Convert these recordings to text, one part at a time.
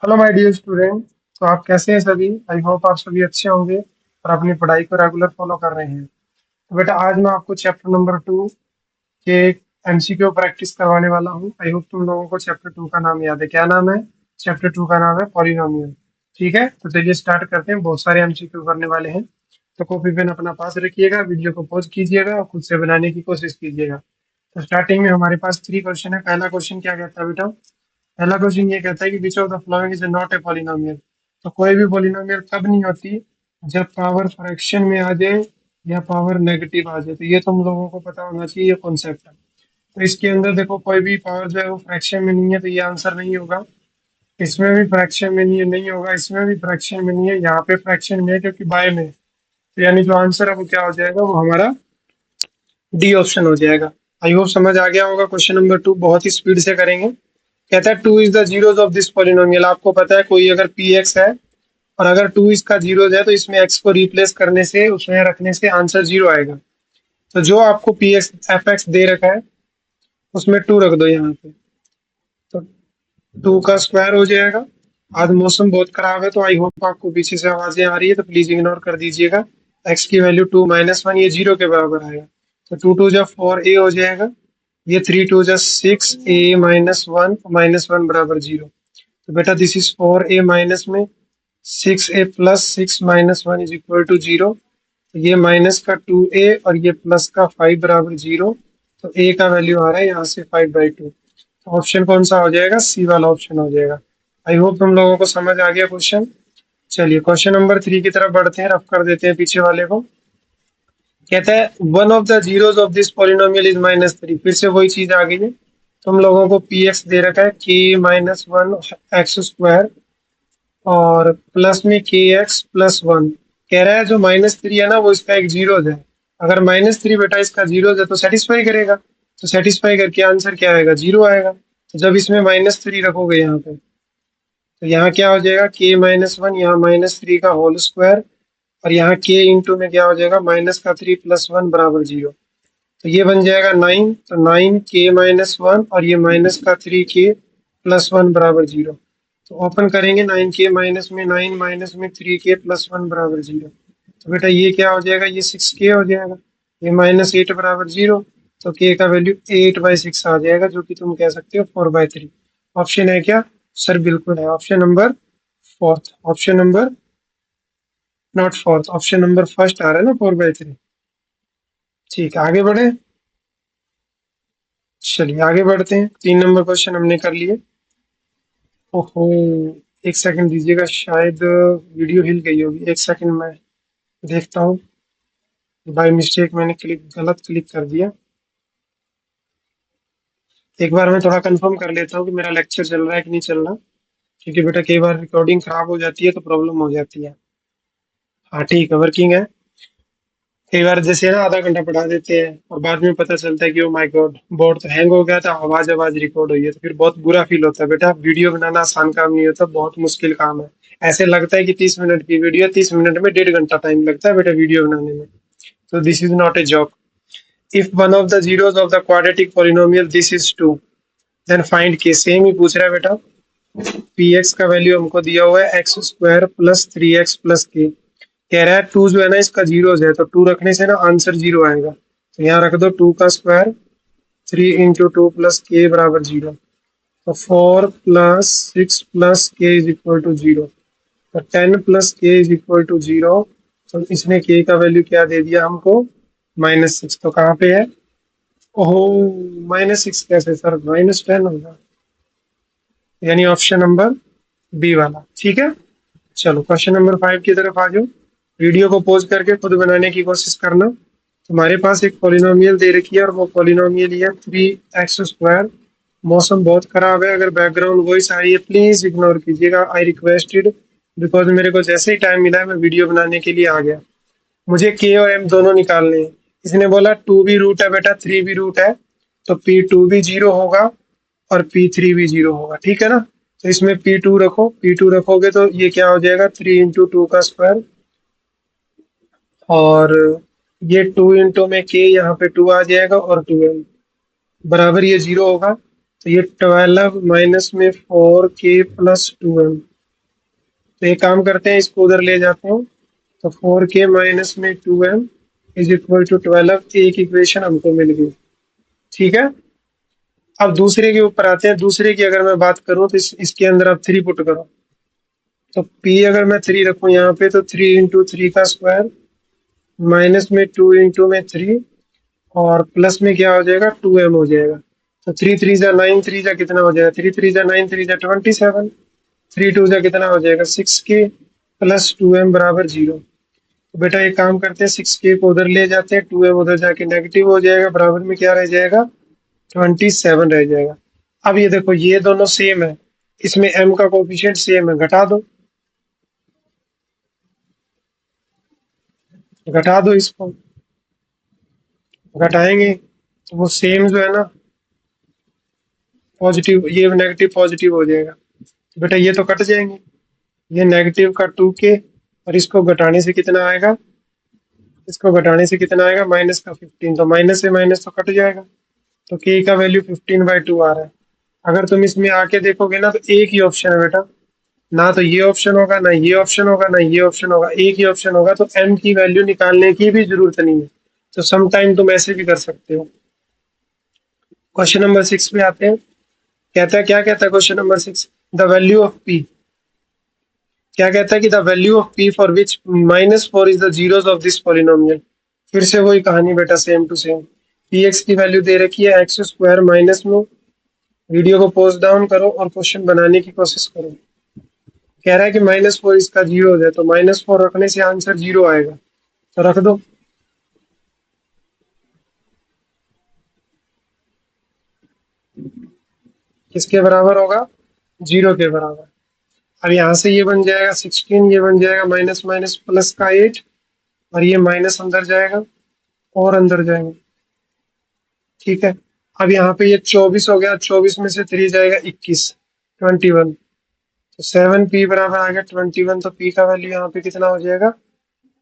Hello my dear student. तो आप कैसे हैं सभी? आई होप आप सभी अच्छे होंगे और अपनी पढ़ाई को रेगुलर फॉलो कर रहे हैं। तो बेटा आज मैं आपको चैप्टर नंबर 2 के एमसीक्यू प्रैक्टिस करवाने वाला हूँ। आई होप तुम लोगों को चैप्टर 2 का नाम याद है। क्या नाम है? चैप्टर 2 का नाम है पॉलिनोमियल। ठीक है, तो चलिए स्टार्ट करते हैं। बहुत सारे एमसीक्यू करने वाले हैं, तो कॉपी पेन अपना पास रखिएगा, वीडियो को पॉज कीजिएगा और खुद से बनाने की कोशिश कीजिएगा। तो स्टार्टिंग में हमारे पास 3 क्वेश्चन है। पहला क्वेश्चन क्या कहता है बेटा? पहला क्वेश्चन ये कहता है कि which of the following is not a polynomial. तो कोई भी पॉलिनोमियल कब नहीं होती? जब पावर फ्रैक्शन में आ जाए या पावर नेगेटिव आ जाए। तो ये तुम लोगों को पता होना चाहिए, ये कॉन्सेप्ट है। तो इसके अंदर देखो, कोई भी पावर जो है वो फ्रैक्शन में नहीं है, तो ये आंसर नहीं होगा। इसमें भी फ्रैक्शन में नहीं है, नहीं होगा। इसमें भी फ्रैक्शन में नहीं है, यहाँ पे फ्रैक्शन में है क्योंकि बाय में। तो यानी जो आंसर है वो क्या हो जाएगा? वो हमारा डी ऑप्शन हो जाएगा। आई होप समझ आ गया होगा। क्वेश्चन नंबर 2 बहुत ही स्पीड से करेंगे। कहता है two is the zeros of this polynomial. आपको पता है कोई अगर पी एक्स है और अगर टू इसका जीरोज है तो इसमें एक्स को रिप्लेस करने से, उसमें रखने से आंसर जीरो आएगा। तो जो आपको पी एक्स एफ एक्स दे रखा है उसमें टू रख दो यहाँ पे, तो टू का स्क्वायर हो जाएगा। आज मौसम बहुत खराब है तो आई होप आपको पीछे से आवाजें आ रही है, तो प्लीज इग्नोर कर दीजिएगा। एक्स की वैल्यू टू माइनस वन, ये जीरो के बराबर आएगा। तो टू टू जब फोर ए हो जाएगा, ये थ्री टू जब सिक्स ए माइनस वन बराबर जीरो। तो बेटा this is four a minus में six a plus six minus one is equal to zero. ये माइनस का टू ए और ये प्लस का फाइव बराबर जीरो। तो ए का वैल्यू आ रहा है यहाँ से फाइव बाई टू। तो ऑप्शन कौन सा हो जाएगा? सी वाला ऑप्शन हो जाएगा। आई होप तुम लोगों को समझ आ गया क्वेश्चन। चलिए क्वेश्चन नंबर 3 की तरफ बढ़ते हैं, रफ कर देते हैं पीछे वाले को। कहता है one of the zeros of this polynomial is minus three. फिर से वही चीज आ गई है। तुम लोगों को पी एक्स दे रखा है के माइनस वन एक्स स्क्वायर और प्लस में के एक्स प्लस वन। कह रहा है जो माइनस थ्री है ना वो इसका एक जीरोज है। अगर माइनस थ्री बेटा इसका जीरोज है तो सेटिस्फाई करेगा। तो सेटिस्फाई करके आंसर क्या आएगा? जीरो आएगा। तो जब इसमें माइनस थ्री रखोगे यहाँ पे, तो यहाँ क्या हो जाएगा? के माइनस वन, यहाँ माइनस थ्री का होल स्क्वायर और यहाँ के इंटू में क्या हो जाएगा? माइनस का थ्री प्लस वन बराबर जीरो। तो ये बन जाएगा नाइन। तो नाइन के माइनस वन और ये माइनस का थ्री के प्लस वन बराबर जीरो। तो ओपन करेंगे, नाइन के माइनस में नाइन माइनस में थ्री के प्लस वन बराबर जीरो। तो बेटा ये क्या हो जाएगा? ये सिक्स के हो जाएगा। ये माइनस एट बराबर जीरो। तो के का वैल्यू एट बाई सिक्स आ जाएगा, जो कि तुम कह सकते हो फोर बाई थ्री। ऑप्शन है क्या? सर बिल्कुल है। Option number fourth, option number not fourth, option number first आ रहा है ना, फोर बाई थ्री। ठीक है, आगे बढ़े। चलिए आगे बढ़ते हैं। 3 नंबर क्वेश्चन हमने कर लिए। ओहो, एक सेकंड दीजिएगा, शायद वीडियो हिल गई होगी। एक सेकंड मैं देखता हूँ। बाय मिस्टेक मैंने गलत क्लिक कर दिया। एक बार मैं थोड़ा कंफर्म कर लेता हूँ कि मेरा लेक्चर चल रहा है कि नहीं चल रहा, क्योंकि बेटा कई बार रिकॉर्डिंग खराब हो जाती है तो प्रॉब्लम हो जाती है। हाँ ठीक है, वर्किंग है। कई बार जैसे ना आधा घंटा पढ़ा देते हैं और बाद में पता चलता है कि ओ माय गॉड, बोर्ड तो हैंग हो गया था, आवाज आवाज रिकॉर्ड हुई है, तो फिर बहुत बुरा फील होता है। बेटा वीडियो बनाना आसान काम नहीं होता, बहुत मुश्किल काम है। ऐसे लगता है कि 30 मिनट की वीडियो, 30 मिनट में 1.5 घंटा टाइम लगता है बेटा वीडियो बनाने में। तो this is not a job. If one of the zeros of the quadratic polynomial this is two, then find k. Same ही पूछ रहा है बेटा। पी एक्स का वैल्यू हमको दिया हुआ है x square plus three x plus के। कह रहा है टू जो है ना इसका जीरोज है, तो टू रखने से ना आंसर जीरो आएगा। तो यहाँ रख दो टू का square, three into two plus के बराबर जीरो। तो फोर प्लस सिक्स प्लस के इज इक्वल टू जीरो। तो टेन प्लस के इज इक्वल टू जीरो। तो इसने के का वैल्यू क्या दे दिया हमको? Minus six. तो कहाँ पे है? ओहो, माइनस सिक्स कैसे सर? माइनस टेन होगा, यानी ऑप्शन नंबर बी वाला। ठीक है, चलो क्वेश्चन नंबर 5 की तरफ आ जाओ। वीडियो को पॉज करके खुद बनाने की कोशिश करना। तुम्हारे पास एक पॉलिनोमियल दे रखी है और वो पॉलिनोमियल है थ्री एक्स स्क्वायर। मौसम बहुत खराब है, अगर बैकग्राउंड वॉइस आ रही है प्लीज इग्नोर कीजिएगा, आई रिक्वेस्टेड। बिकॉज मेरे को जैसे ही टाइम मिला है मैं वीडियो बनाने के लिए आ गया। मुझे के और एम दोनों निकालने हैं। इसने बोला टू भी रूट है बेटा, थ्री भी रूट है, तो पी टू भी जीरो होगा और पी थ्री भी जीरो होगा। ठीक है ना? तो इसमें पी टू रखो, पी टू रखोगे तो ये क्या हो जाएगा? थ्री इंटू टू का स्क्वायर और ये टू इंटू में के, यहाँ पे टू आ जाएगा और ट्वेल्व बराबर ये जीरो होगा। तो ये ट्वेल्व माइनस में फोर के प्लस ट्वेल्व। तो एक काम करते हैं, इसको उधर ले जाते हैं। तो 4k माइनस में 2m इज इक्वल टू 12। एक इक्वेशन हमको मिल गई। ठीक है। अब दूसरे के ऊपर आते हैं। दूसरे की अगर मैं बात करूं तो इसके अंदर आप 3 पुट करो। तो p अगर मैं 3 रखूं यहाँ पे, तो 3 × 3 का स्क्वायर माइनस में 2 × 3 और प्लस में क्या हो जाएगा, 2m हो जाएगा। तो 3 3 जा 9, 3 जा कितना हो जाएगा, 3 3 जा 9, 3 जा 27। 3 2 जा कितना हो जाएगा, 6k प्लस 2m बराबर 0। तो बेटा एक काम करते हैं, 6k को उधर ले जाते हैं, 2m उधर जाके नेगेटिव हो जाएगा, बराबर में क्या रह जाएगा, 27 रह जाएगा। अब ये देखो, ये दोनों सेम है, इसमें m का कोफिशिएंट सेम है, घटा दो इसको। घटाएंगे तो वो सेम जो है ना, पॉजिटिव, ये नेगेटिव पॉजिटिव हो जाएगा। तो बेटा ये तो कट जाएंगे, ये नेगेटिव का 2k, और इसको घटाने से कितना आएगा, इसको घटाने से कितना आएगा, माइनस का 15। तो माइनस से माइनस तो कट जाएगा। तो k का वैल्यू 15/2 आ रहा है। अगर तुम इसमें आके देखोगे ना, तो एक ही ऑप्शन है बेटा, ना तो ये ऑप्शन होगा, ना ये ऑप्शन होगा, ना ये ऑप्शन होगा, एक ही ऑप्शन होगा। तो m की वैल्यू निकालने की भी जरूरत नहीं है। तो सम टाइम तुम ऐसे भी कर सकते हो। क्वेश्चन नंबर 6 पे आते हैं। कहता है, क्या कहता है question number 6, the value of p। क्या कहता है कि the value of p for which -4 is the zeros of this polynomial. फिर से वही कहानी बेटा, सेम टू सेम। px की वैल्यू दे रखी है x² माइनस में। वीडियो को पोस्ट डाउन करो और क्वेश्चन बनाने की कोशिश करो। कह रहा है कि -4 इसका 0 हो जाए, तो -4 रखने से आंसर 0 आएगा। तो रख दो। किसके बराबर होगा, 0 के बराबर। अब यहाँ से ये बन जाएगा 16, ये बन जाएगा माइनस माइनस प्लस का 8, और ये माइनस अंदर जाएगा और अंदर जाएगा। ठीक है। अब यहाँ पे ये 24 हो गया, 24 में से 3 जाएगा 21, 21। तो 7p बराबर आ गया 21। तो p का वैल्यू यहाँ पे कितना हो जाएगा,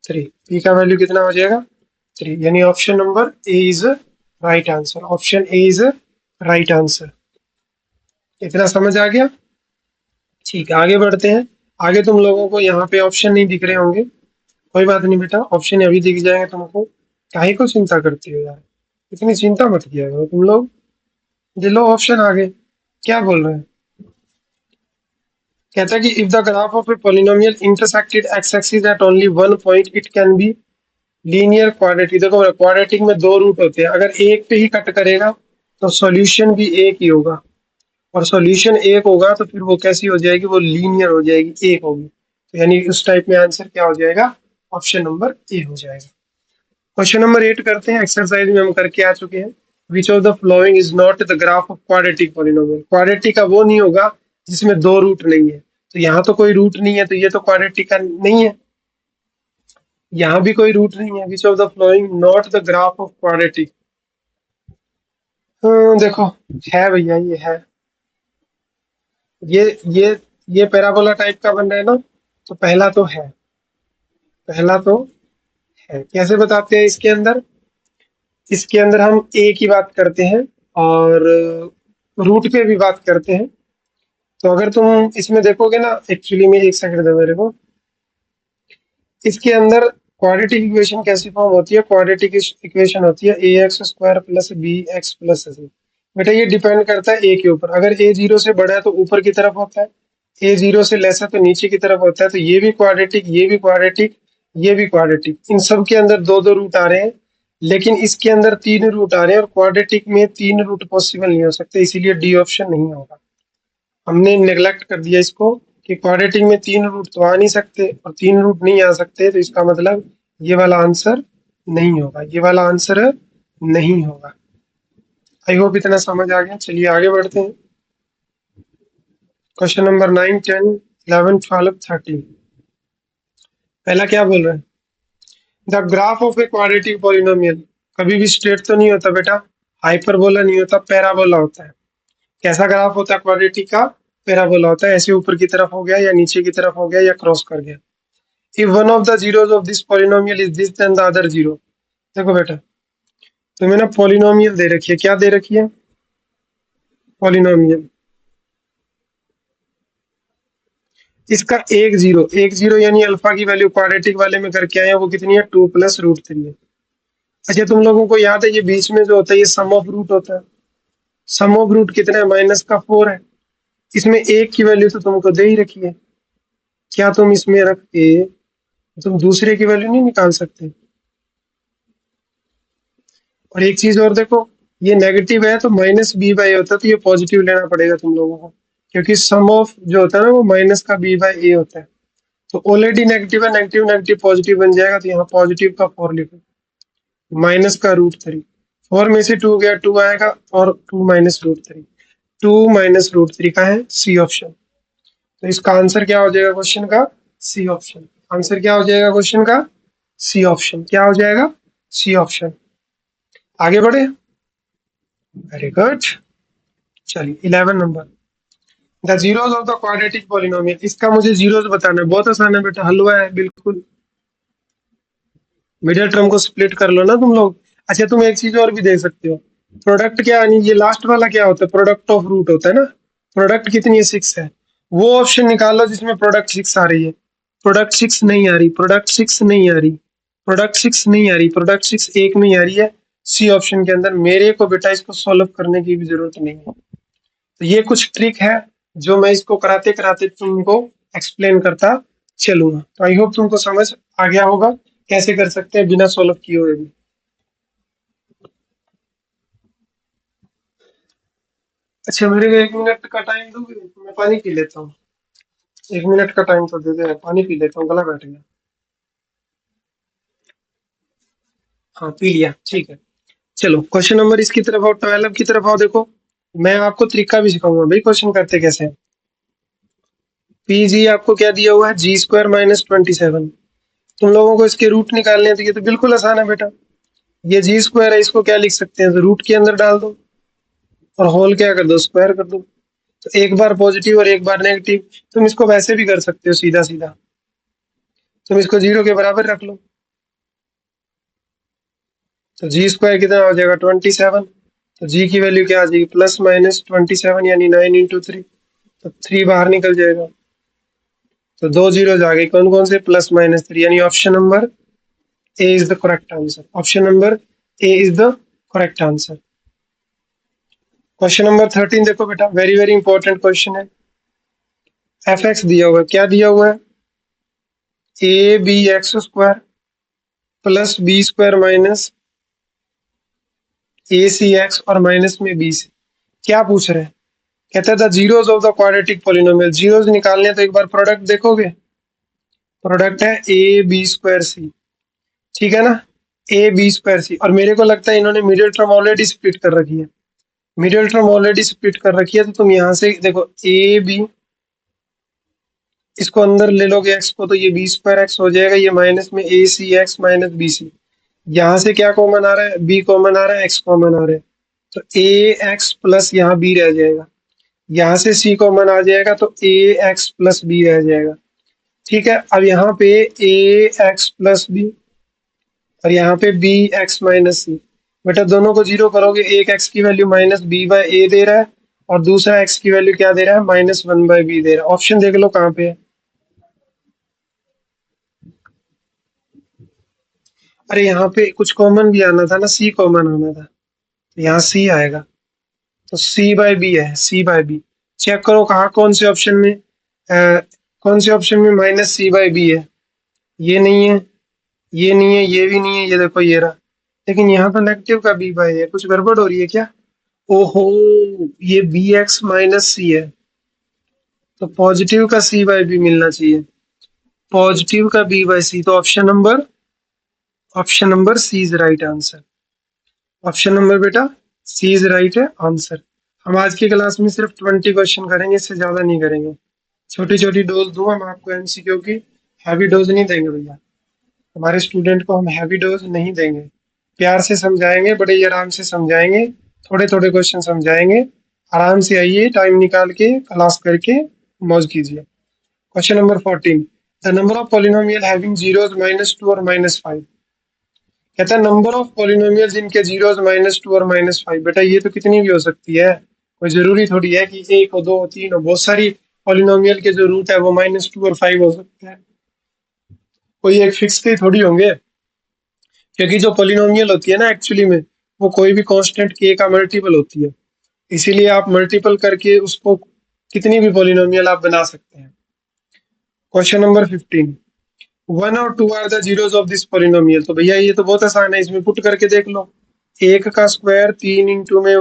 3। p का वैल्यू कितना हो जाएगा, 3। यानी option number A is right answer. Option A is right answer. इतना समझ आ गया। ठीक है, आगे बढ़ते हैं। आगे तुम लोगों को यहाँ पे ऑप्शन नहीं दिख रहे होंगे, कोई बात नहीं बेटा, ऑप्शन अभी दिख जाएंगे तुमको। काहे को चिंता करती हो यार, इतनी चिंता मत किया करो तुम लोग। दिलो ऑप्शन आगे। क्या बोल रहे हैं, कहता है कि if the graph of a polynomial intersected x axis at only one point it can be linear quadratic. देखो क्वाड्रेटिक में दो रूट होते हैं, अगर एक पे ही कट करेगा तो सॉल्यूशन भी एक ही होगा, और सॉल्यूशन एक होगा तो फिर वो कैसी हो जाएगी, वो लीनियर हो जाएगी, एक होगी। तो यानी उस टाइप में आंसर क्या हो जाएगा, ऑप्शन नंबर ए हो जाएगा। क्वेश्चन नंबर 8 करते हैं। एक्सरसाइज में हम करके आ चुके हैं। Which of the following is not the graph of quadratic polynomial. Quadratic का वो नहीं होगा जिसमें दो रूट नहीं है। तो यहाँ तो कोई रूट नहीं है, तो ये तो क्वाड्रेटिक का नहीं है। यहाँ भी कोई रूट नहीं है। Which of the flowing not the graph of quadratic. देखो, है भैया, ये है। ये ये ये पैराबोला टाइप का बन रहा है ना, तो पहला तो है, पहला तो है। कैसे बताते हैं, इसके अंदर हम ए की बात करते हैं और रूट पे भी बात करते हैं। तो अगर तुम इसमें देखोगे ना, एक्चुअली में एक सेकंड दो मेरे को। इसके अंदर क्वाड्रेटिक इक्वेशन कैसी फॉर्म होती है, क्वाड्रेटिक इक्वेशन होती है ax² plus bx plus c। बेटा ये डिपेंड करता है ए के ऊपर। अगर ए 0 से बड़ा है तो ऊपर की तरफ होता है, ए 0 से लेस है तो नीचे की तरफ होता है। तो ये भी क्वाड्रेटिक, ये भी क्वाड्रेटिक, ये भी क्वाड्रेटिक। इन सब के अंदर दो दो रूट आ रहे हैं, लेकिन इसके अंदर तीन रूट आ रहे हैं, और क्वाड्रेटिक में तीन रूट पॉसिबल नहीं हो सकते, इसीलिए डी ऑप्शन नहीं होगा। हमने नेग्लेक्ट कर दिया इसको कि क्वाड्रेटिक में तीन रूट तो आ नहीं सकते, और तीन रूट नहीं आ सकते, तो इसका मतलब ये वाला आंसर नहीं होगा, ये वाला आंसर नहीं होगा। आई होप इतना समझ आ गया। चलिए आगे बढ़ते हैं। Question number 9, 10, 11, 12, 13। पहला क्या बोल रहे हैं, the graph of a quadratic polynomial. कभी भी स्ट्रेट तो नहीं होता बेटा, हाइपरबोला नहीं होता, पैराबोला होता है। कैसा ग्राफ होता है क्वाड्रेटिक का, पैराबोला होता है। ऐसे ऊपर की तरफ हो गया, या नीचे की तरफ हो गया, या क्रॉस कर गया। if one of the zeros of this polynomial is this then the other zero। देखो बेटा, तुम्हें ना पॉलिनोमियल दे रखी है, क्या दे रखी है, पॉलिनोमियल। इसका एक जीरो यानी अल्फा की वैल्यू क्वाड्रेटिक वाले में करके आए हैं, वो कितनी है 2 + √3 है। अच्छा तुम लोगों को याद है ये बीच में जो होता है ये सम ऑफ रूट होता है। सम ऑफ रूट कितना है -4 है। इसमें एक की वैल्यू तो तुमको दे ही रखी है, क्या तुम इसमें रख के तुम दूसरे की वैल्यू नहीं निकाल सकते? और एक चीज और देखो, ये नेगेटिव है तो -b/a होता है, तो ये पॉजिटिव लेना पड़ेगा तुम लोगों को, क्योंकि सम ऑफ जो होता है ना वो माइनस का b/a होता है। तो ऑलरेडी नेगेटिव है, नेगेटिव नेगेटिव पॉजिटिव बन जाएगा, तो यहाँ पॉजिटिव का 4 लिखो, -√3। 4 में से 2 गया, 2 आएगा, और 2 -√3। 2 -√3 का है सी ऑप्शन। तो इसका आंसर क्या हो जाएगा क्वेश्चन का? C option. आंसर क्या हो जाएगा क्वेश्चन का? C option. क्या हो जाएगा? C option. आगे बढ़े, वेरी गुड। चलिए 11 number, the zeros of the quadratic polynomial. इसका मुझे जीरोस बताना है, बहुत आसान है बेटा, हलवा है बिल्कुल। मिडिल टर्म को स्प्लिट कर लो ना तुम लोग। अच्छा तुम एक चीज और भी देख सकते हो, प्रोडक्ट क्या यानी ये लास्ट वाला क्या होता है? प्रोडक्ट ऑफ रूट होता है ना। प्रोडक्ट कितनी है? 6 है। वो ऑप्शन निकालो जिसमें प्रोडक्ट 6 आ रही है। प्रोडक्ट 6 नहीं आ रही, प्रोडक्ट 6 नहीं आ रही, प्रोडक्ट 6 नहीं आ रही, प्रोडक्ट 6 एक में ही आ रही है सी ऑप्शन के अंदर। मेरे को बेटा इसको सॉल्व करने की भी जरूरत नहीं है। तो ये कुछ ट्रिक है जो मैं इसको कराते कराते तुमको एक्सप्लेन करता चलूंगा। तो आई होप तुमको समझ आ गया होगा कैसे कर सकते हैं बिना सॉल्व किए हुए भी। अच्छा मेरे को 1 मिनट का टाइम दोगे? मैं पानी पी लेता हूँ। 1 मिनट का टाइम तो दे दे, पानी पी लेता हूँ, गला बैठ गया। हाँ पी लिया, ठीक है। चलो क्वेश्चन नंबर इसकी तरफ आओ, 12 की तरफ आओ। देखो मैं आपको तरीका भी सिखाऊंगा भाई क्वेश्चन करते कैसे हैं। पी जी आपको क्या दिया हुआ है? G² - 27। तुम लोगों को इसके रूट निकालने हैं, तो ये तो बिल्कुल आसान है बेटा। ये G² है, इसको क्या लिख सकते हैं? तो रूट के अंदर डाल दो और होल क्या कर दो? स्क्वायर कर दो। तो एक बार पॉजिटिव और एक बार नेगेटिव। तुम इसको वैसे भी कर सकते हो सीधा सीधा, तुम इसको 0 के बराबर रख लो। तो G² कितना हो जाएगा? 27। तो जी की वैल्यू क्या आ जाएगी? +-27 यानी 9 × 3। तो 3 बाहर निकल जाएगा। तो 2 जीरोज आ गए, कौन कौन से? +-3, यानी option number A is the correct answer. Option number A is the correct answer. Question number 13 देखो बेटा, वेरी वेरी इंपॉर्टेंट क्वेश्चन है। एफ एक्स दिया हुआ है, क्या दिया हुआ है? AB(x² + B² - AC(x) और माइनस में बी से। क्या पूछ रहे हैं? कहता था zeros of the quadratic polynomial. Zeros निकालने हैं, तो एक बार प्रोडक्ट देखोगे। प्रोडक्ट है AB²C, ठीक है ना? AB²C, और मेरे को लगता है इन्होंने मिडिल टर्म ऑलरेडी स्प्लिट कर रखी है। मिडिल टर्म ऑलरेडी स्प्लिट कर रखी है, तो तुम यहाँ से देखो ए बी, इसको अंदर ले लोगे एक्स को, तो ये B²x हो जाएगा। ये माइनस में AC(x - BC), यहाँ से क्या कॉमन आ रहा है? B कॉमन आ रहा है, x कॉमन आ रहा है, तो AX प्लस यहाँ B रह जाएगा। यहाँ से C कॉमन आ जाएगा, तो AX + B रह जाएगा। ठीक है, अब यहाँ पे AX + B और यहाँ पे BX - C। बेटा दोनों को 0 करोगे, एक x की वैल्यू -b/a दे रहा है और दूसरा x की वैल्यू क्या दे रहा है? -1/b दे रहा है। ऑप्शन देख लो कहाँ पे है। अरे यहाँ पे कुछ कॉमन भी आना था ना, C कॉमन आना था, तो यहाँ C आएगा। तो C/B है, C/B। चेक करो कहाँ, कौन से ऑप्शन में कौन से ऑप्शन में -C/B है? ये नहीं है, ये नहीं है, ये भी नहीं है, ये देखो ये रहा। लेकिन यहाँ तो नेगेटिव का B/A है, कुछ गड़बड़ हो रही है क्या? ओहो, ये BX - C है, तो पॉजिटिव का C/B मिलना चाहिए। पॉजिटिव का B/C, तो option number C is right answer. Option number बेटा सी इज राइट है आंसर। हम आज की क्लास में सिर्फ 20 क्वेश्चन करेंगे, इससे ज्यादा नहीं करेंगे। छोटी छोटी डोज दूंगा मैं आपको एमसीक्यू की, हैवी डोज नहीं देंगे भैया। हमारे स्टूडेंट को हम हैवी डोज नहीं देंगे, प्यार से समझाएंगे, बड़े ही आराम से समझाएंगे, थोड़े थोड़े क्वेश्चन समझाएंगे। आराम से आइए, टाइम निकाल के क्लास करके मौज कीजिए। Question number 14, the number of polynomial having zeros -2 और -5। कहता है नंबर ऑफ पॉलिनोमियल जिनके जीरोस -2 और -5। बेटा ये तो कितनी भी हो सकती है, कोई जरूरी थोड़ी है कि एक हो, दो हो, तीन हो। बहुत सारी पॉलिनोमियल के जो रूट है वो -2 और 5 हो सकते हैं, कोई एक फिक्स के थोड़ी होंगे, क्योंकि जो पॉलिनोमियल होती है ना एक्चुअली में वो कोई भी कांस्टेंट के का मल्टीपल होती है, इसीलिए आप मल्टीपल करके उसको कितनी भी पॉलिनोमियल आप बना सकते हैं। क्वेश्चन नंबर 15, 1 और 2 are the zeros of this polynomial. तो भैया ये तो बहुत आसान है, इसमें पुट करके देख लो। 1 का स्क्वायर 3 इंटू में,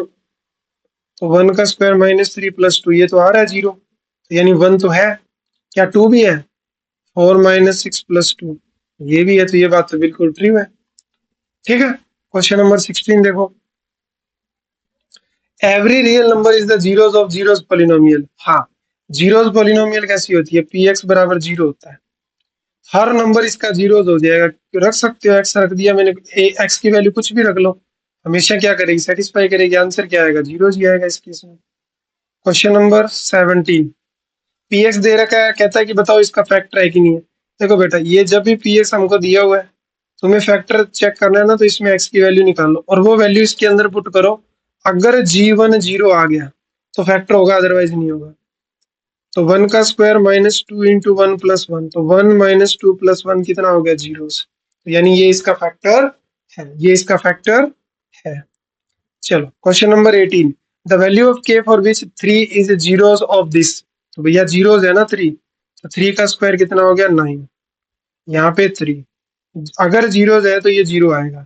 तो 1 का स्क्वायर -3 + 2, ये तो आ रहा है 0, यानी 1 तो है। क्या 2 भी है? 4 - 6 + 2, ये भी है, तो ये बात तो बिल्कुल ट्रू है। ठीक है, क्वेश्चन नंबर 16 देखो, every real number is the zeros of zeros polynomial. हाँ, जीरोस पॉलिनोमियल कैसी होती है? px बराबर 0 होता है, हर नंबर इसका जीरोस हो जाएगा। रख सकते हो, एक्स रख दिया मैंने, एक्स की वैल्यू कुछ भी रख लो, हमेशा क्या करेगी? सेटिस्फाई करेगी। आंसर क्या आएगा? 0 ही आएगा इस केस में। क्वेश्चन नंबर 17, px दे रखा है, कहता है कि बताओ इसका फैक्टर है कि नहीं है। देखो बेटा, ये जब भी px हमको दिया हुआ है, तुम्हें फैक्टर चेक करना है ना, तो इसमें x की वैल्यू निकालो और वो वैल्यू इसके अंदर पुट करो। अगर g1 0 आ गया तो फैक्टर होगा, अदरवाइज नहीं होगा। तो 1 का स्क्वायर -2 इंटू 1 + 1, तो 1 - 2 + 1 कितना हो गया? 0। तो यानी ये इसका फैक्टर है, ये इसका फैक्टर है। चलो question number 18, the value of k for which 3 is zeros of this. तो भैया जीरोस है ना 3, तो 3 का स्क्वायर कितना हो गया? 9, यहाँ पे 3, अगर जीरोस है तो ये 0 आएगा।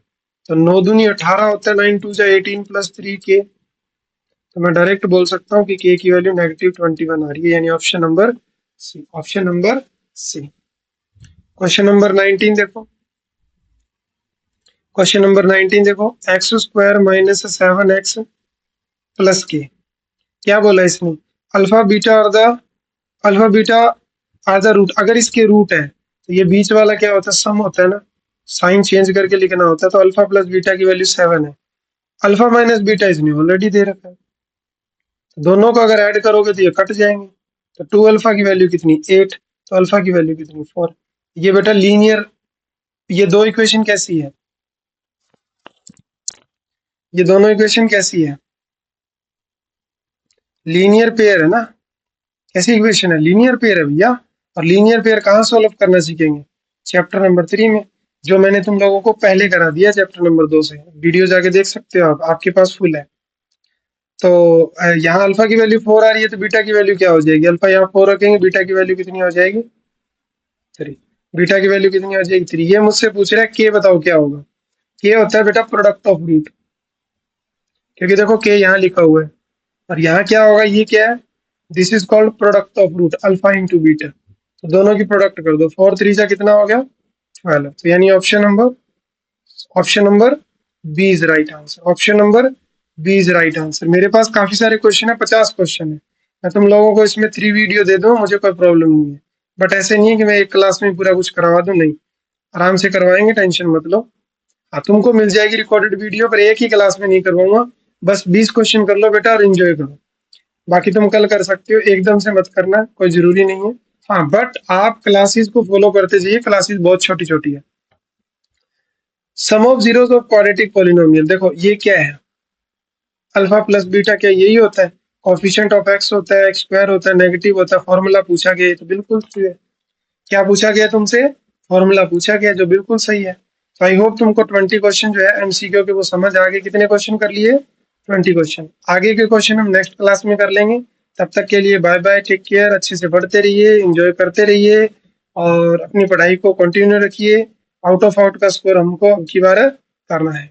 तो 9 दूनी 18 होता है, 9 2 18 + 3 k, तो मैं डायरेक्ट बोल सकता हूँ कि k की वैल्यू -21 आ रही है, यानी option number C, option number C. Question number 19 देखो, क्वेश्चन नंबर 19 देखो, x² - 7x + k, क्या बोला इसने? अल्फा बीटा और the alpha beta are the root. अगर इसके रूट है तो ये बीच वाला क्या होता है? सम होता है ना, साइन चेंज करके लिखना होता है। तो अल्फा प्लस बीटा की वैल्यू 7 है, अल्फा माइनस बीटा इसने ऑलरेडी दे रखा है, तो दोनों को अगर ऐड करोगे तो ये कट जाएंगे। तो 2 अल्फा की वैल्यू कितनी? 8, तो अल्फा की वैल्यू कितनी? 4। ये बेटा लीनियर, ये दो इक्वेशन कैसी है? ये दोनों इक्वेशन कैसी है? लीनियर पेयर है ना। कैसी इक्वेशन है? लीनियर पेयर है भैया। और लीनियर पेयर कहाँ सॉल्व करना सीखेंगे? चैप्टर नंबर 3 में, जो मैंने तुम लोगों को पहले करा दिया चैप्टर नंबर 2 से। वीडियो जाके देख सकते हो आप, आपके पास फुल है। तो यहाँ अल्फा की वैल्यू 4 आ रही है, तो बीटा की वैल्यू क्या हो जाएगी? अल्फा यहाँ 4 रखेंगे, बीटा की वैल्यू कितनी हो जाएगी? 3। बीटा की वैल्यू कितनी हो जाएगी? 3। ये मुझसे पूछ रहा है के बताओ क्या होगा। के होता है बेटा प्रोडक्ट ऑफ रूट, क्योंकि देखो के यहाँ लिखा हुआ है, और यहाँ क्या होगा? ये क्या है? This is called product of root, alpha into beta. तो दोनों की प्रोडक्ट कर दो, 4 3 जा कितना हो गया? 12। तो यानी option number B is right answer. Option number B is right answer. मेरे पास काफी सारे क्वेश्चन है, 50 क्वेश्चन है। मैं तुम लोगों को इसमें 3 वीडियो दे दूं, मुझे कोई प्रॉब्लम नहीं है। बट ऐसे नहीं है कि मैं एक क्लास में पूरा कुछ करवा दूं, नहीं, आराम से करवाएंगे, टेंशन मत लो। हाँ, तुमको मिल जाएगी रिकॉर्डेड वीडियो, पर एक ही क्लास में नहीं करवाऊंगा। बस 20 क्वेश्चन कर लो बेटा और एंजॉय करो। बाकी तुम कल कर सकते हो, एकदम से मत करना, कोई जरूरी नहीं है। हाँ, बट आप क्लासेस को फॉलो करते जाइए, क्लासेस बहुत छोटी छोटी है। Sum of zeros of quadratic polynomial, देखो ये क्या है? अल्फा प्लस बीटा, क्या यही होता है? कोफिशिएंट ऑफ एक्स होता है, एक्स स्क्वायर होता है, नेगेटिव होता है, फॉर्मूला पूछा गया है, तो बिल्कुल सही है। क्या पूछा गया तुमसे? फॉर्मूला पूछा गया, जो बिल्कुल सही है। तो आई होप तुमको 20 क्वेश्चन जो है एमसीक्यू के वो समझ आ गए। कितने क्वेश्चन कर लिए? 20 क्वेश्चन। आगे के क्वेश्चन हम नेक्स्ट क्लास में कर लेंगे। तब तक के लिए बाय बाय, टेक केयर, अच्छे से पढ़ते रहिए, एंजॉय करते रहिए और अपनी पढ़ाई को कंटिन्यू रखिए। आउट ऑफ आउट का स्कोर हमको अब की बार करना है।